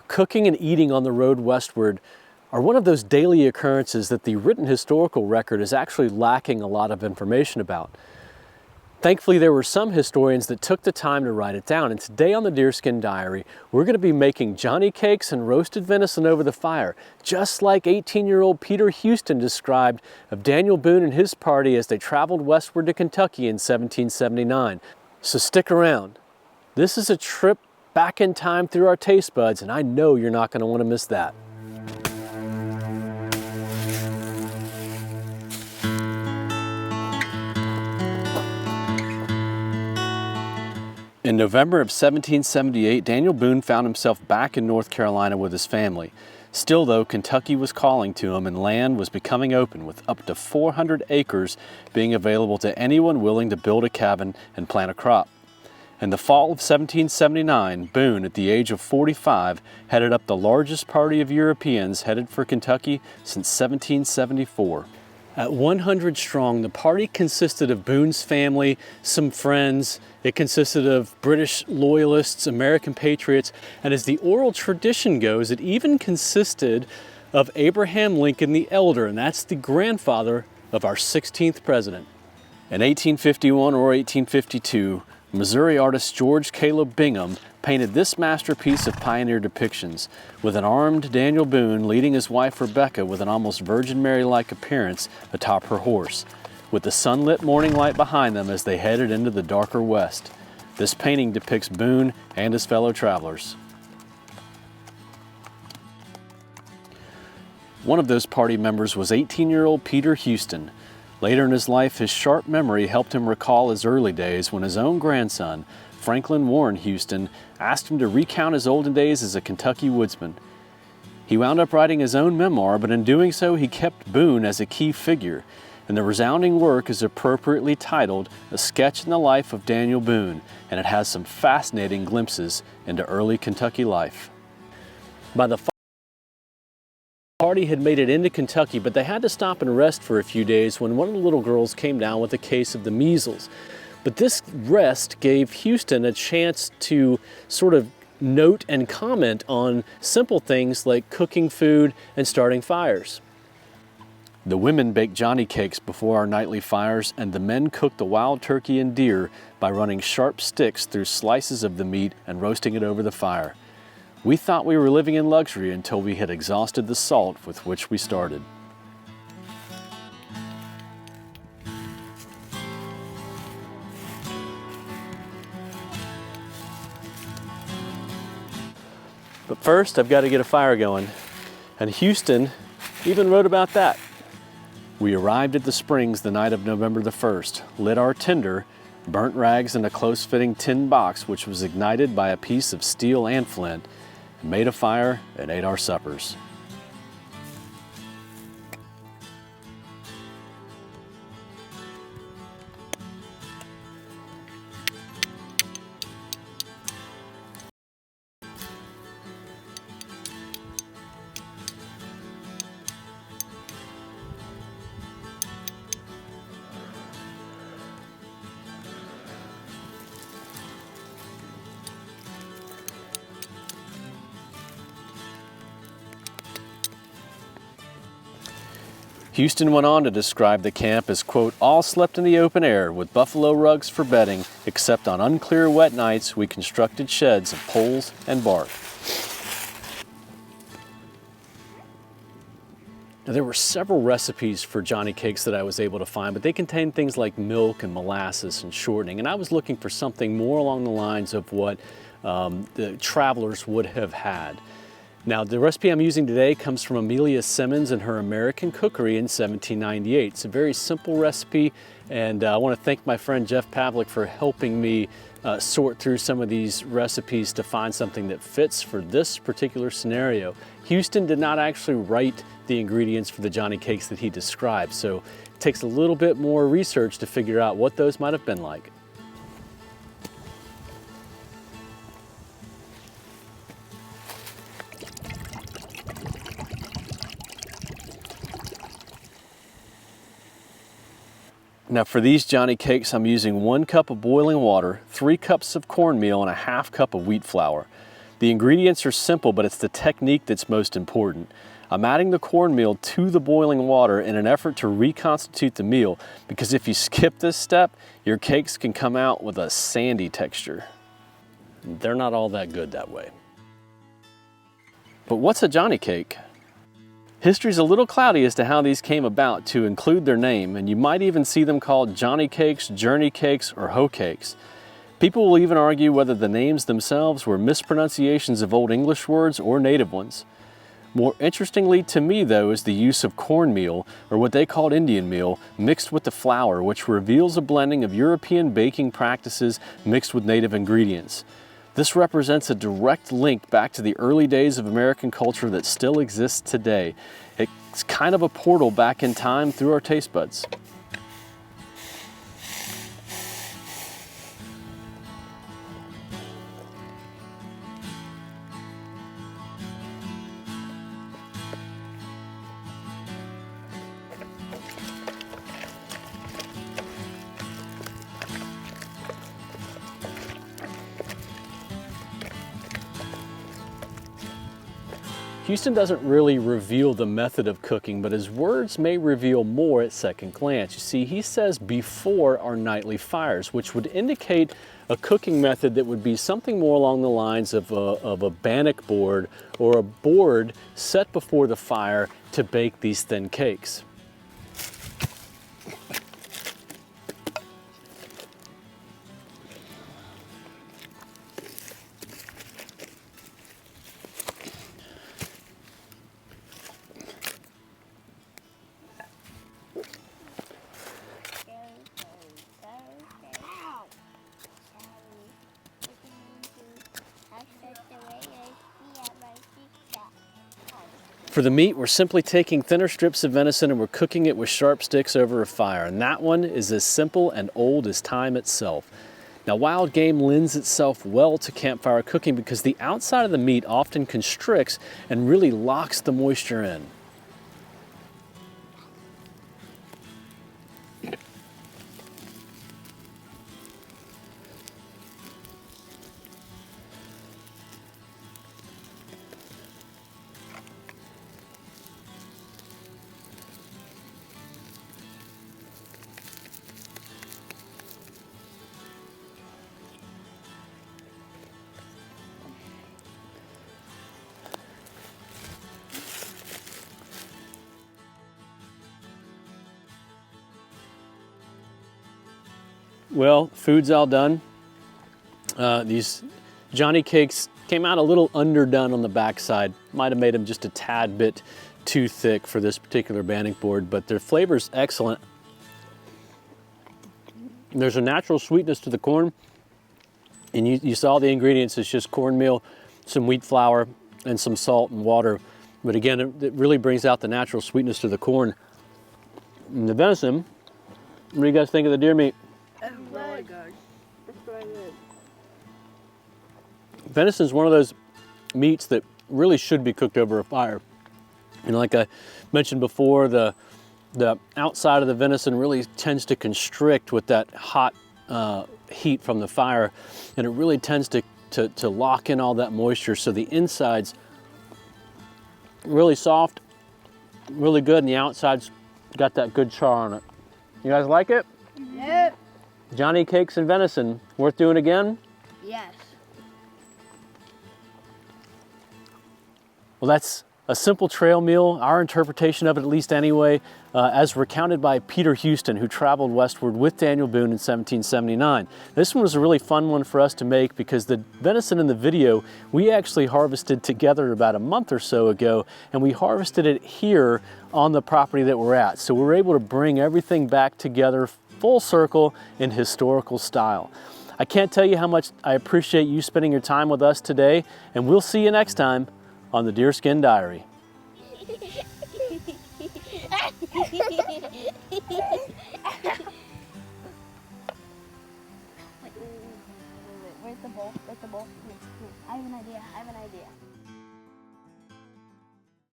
Cooking and eating on the road westward are one of those daily occurrences that the written historical record is actually lacking a lot of information about. Thankfully, there were some historians that took the time to write it down, and today on the Deerskin Diary, we're going to be making Johnny cakes and roasted venison over the fire, just like 18-year-old Peter Houston described of Daniel Boone and his party as they traveled westward to Kentucky in 1779. So stick around. This is a trip back in time through our taste buds, and I know you're not going to want to miss that. In November of 1778, Daniel Boone found himself back in North Carolina with his family. Still though, Kentucky was calling to him and land was becoming open, with up to 400 acres being available to anyone willing to build a cabin and plant a crop. In the fall of 1779, Boone, at the age of 45, headed up the largest party of Europeans headed for Kentucky since 1774. At 100 strong, the party consisted of Boone's family, some friends. It consisted of British loyalists, American patriots, and as the oral tradition goes, it even consisted of Abraham Lincoln the Elder, and that's the grandfather of our 16th president. In 1851 or 1852, Missouri artist George Caleb Bingham painted this masterpiece of pioneer depictions, with an armed Daniel Boone leading his wife Rebecca with an almost Virgin Mary-like appearance atop her horse, with the sunlit morning light behind them as they headed into the darker west. This painting depicts Boone and his fellow travelers. One of those party members was 18-year-old Peter Houston. Later in his life, his sharp memory helped him recall his early days when his own grandson, Franklin Warren Houston, asked him to recount his olden days as a Kentucky woodsman. He wound up writing his own memoir, but in doing so, he kept Boone as a key figure, and the resounding work is appropriately titled A Sketch in the Life of Daniel Boone, and it has some fascinating glimpses into early Kentucky life. By the party had made it into Kentucky, but they had to stop and rest for a few days when one of the little girls came down with a case of the measles. But this rest gave Houston a chance to sort of note and comment on simple things like cooking food and starting fires. The women baked Johnny cakes before our nightly fires, and the men cooked the wild turkey and deer by running sharp sticks through slices of the meat and roasting it over the fire. We thought we were living in luxury until we had exhausted the salt with which we started. But first, I've got to get a fire going. And Houston even wrote about that. We arrived at the springs the night of November the 1st, lit our tinder, burnt rags in a close-fitting tin box which was ignited by a piece of steel and flint, and made a fire and ate our suppers. Houston went on to describe the camp as, quote, all slept in the open air with buffalo rugs for bedding, except on unclear wet nights we constructed sheds of poles and bark. Now, there were several recipes for Johnny cakes that I was able to find, but they contained things like milk and molasses and shortening, and I was looking for something more along the lines of what the travelers would have had. Now, the recipe I'm using today comes from Amelia Simmons and her American Cookery in 1798. It's a very simple recipe, and I want to thank my friend Jeff Pavlik for helping me sort through some of these recipes to find something that fits for this particular scenario. Houston did not actually write the ingredients for the Johnny cakes that he described, so it takes a little bit more research to figure out what those might have been like. Now for these Johnny cakes, I'm using 1 cup of boiling water, 3 cups of cornmeal, and a half cup of wheat flour. The ingredients are simple, but it's the technique that's most important. I'm adding the cornmeal to the boiling water in an effort to reconstitute the meal, because if you skip this step, your cakes can come out with a sandy texture. They're not all that good that way. But what's a Johnny cake? History's a little cloudy as to how these came about to include their name, and you might even see them called Johnny cakes, journey cakes, or hoe cakes. People will even argue whether the names themselves were mispronunciations of Old English words or native ones. More interestingly to me, though, is the use of cornmeal, or what they called Indian meal, mixed with the flour, which reveals a blending of European baking practices mixed with native ingredients. This represents a direct link back to the early days of American culture that still exists today. It's kind of a portal back in time through our taste buds. Houston doesn't really reveal the method of cooking, but his words may reveal more at second glance. You see, he says before our nightly fires, which would indicate a cooking method that would be something more along the lines of a bannock board or a board set before the fire to bake these thin cakes. For the meat, we're simply taking thinner strips of venison and we're cooking it with sharp sticks over a fire. And that one is as simple and old as time itself. Now, wild game lends itself well to campfire cooking because the outside of the meat often constricts and really locks the moisture in. Well, food's all done. These Johnny cakes came out a little underdone on the backside. Might have made them just a tad bit too thick for this particular bannock board, but their flavor's excellent. There's a natural sweetness to the corn, and you saw the ingredients. It's just cornmeal, some wheat flour, and some salt and water. But again, it really brings out the natural sweetness to the corn. And the venison, what do you guys think of the deer meat? Really good. It's really good. Venison is one of those meats that really should be cooked over a fire. And like I mentioned before, the outside of the venison really tends to constrict with that hot heat from the fire, and it really tends to lock in all that moisture. So the inside's really soft, really good, and the outside's got that good char on it. You guys like it? Yep. Johnny cakes and venison, worth doing again? Yes. Well, that's a simple trail meal, our interpretation of it at least anyway, as recounted by Peter Houston, who traveled westward with Daniel Boone in 1779. This one was a really fun one for us to make because the venison in the video we actually harvested together about a month or so ago, and we harvested it here on the property that we're at. So we're able to bring everything back together full circle in historical style. I can't tell you how much I appreciate you spending your time with us today, and we'll see you next time on the Deerskin Diary.